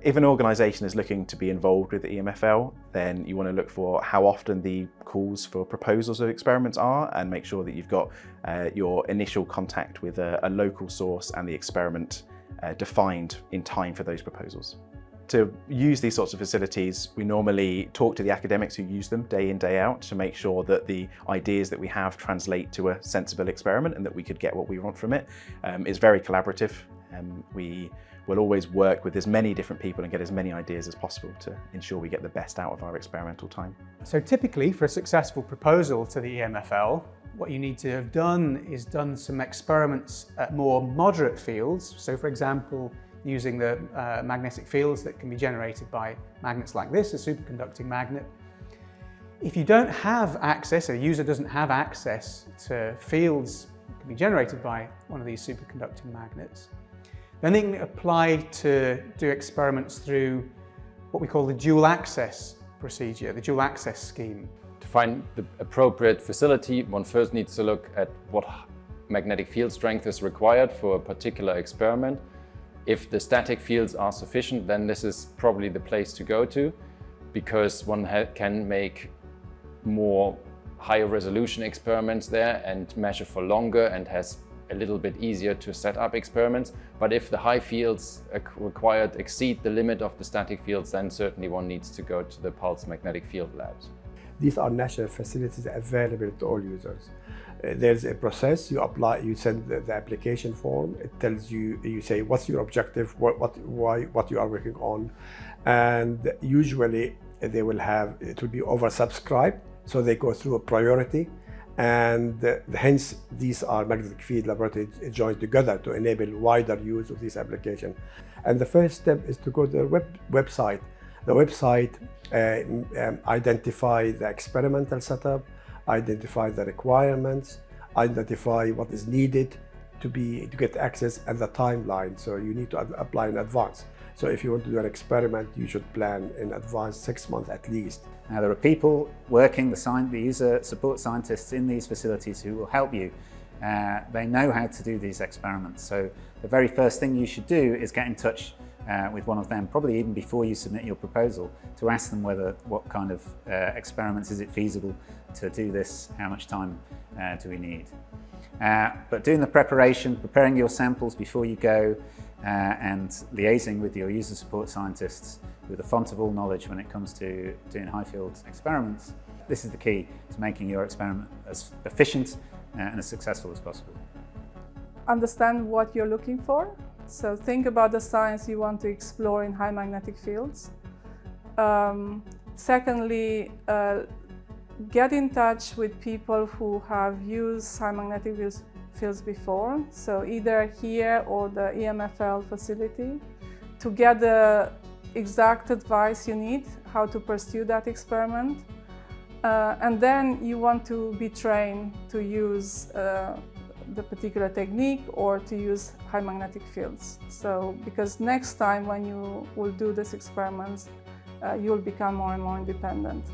If an organisation is looking to be involved with EMFL, then you want to look for how often the calls for proposals of experiments are, and make sure that you've got your initial contact with a local source and the experiment defined in time for those proposals. To use these sorts of facilities, we normally talk to the academics who use them day in, day out to make sure that the ideas that we have translate to a sensible experiment and that we could get what we want from it. It's very collaborative. We will always work with as many different people and get as many ideas as possible to ensure we get the best out of our experimental time. So typically for a successful proposal to the EMFL, what you need to have done is done some experiments at more moderate fields. So for example, using the magnetic fields that can be generated by magnets like this, a superconducting magnet. If you don't have access, a user doesn't have access to fields that can be generated by one of these superconducting magnets, then they can apply to do experiments through what we call the dual access procedure, the dual access scheme. To find the appropriate facility, one first needs to look at what magnetic field strength is required for a particular experiment. If the static fields are sufficient, then this is probably the place to go to, because one can make more higher resolution experiments there and measure for longer and has a little bit easier to set up experiments. But if the high fields required exceed the limit of the static fields, then certainly one needs to go to the pulse magnetic field labs. These are national facilities available to all users. There's a process, you apply, you send the application form, it tells you, you say what's your objective, what you are working on, and usually they will have, it will be oversubscribed, so they go through a priority, and hence these are magnetic field laboratories joined together to enable wider use of this application. And the first step is to go to the website. The website identify the experimental setup, identify the requirements, identify what is needed to get access, and the timeline. So you need to apply in advance. So if you want to do an experiment, you should plan in advance 6 months at least. Now there are people working, the user support scientists in these facilities who will help you. They know how to do these experiments. So the very first thing you should do is get in touch with one of them, probably even before you submit your proposal, to ask them what kind of experiments is it feasible to do this, how much time do we need. But doing the preparation, preparing your samples before you go, and liaising with your user support scientists with a font of all knowledge when it comes to doing high field experiments, this is the key to making your experiment as efficient and as successful as possible. Understand what you're looking for. So think about the science you want to explore in high magnetic fields. Secondly, get in touch with people who have used high magnetic fields before, so either here or the EMFL facility, to get the exact advice you need how to pursue that experiment. And then you want to be trained to use the particular technique or to use high magnetic fields. So, because next time when you will do these experiments, you'll become more and more independent.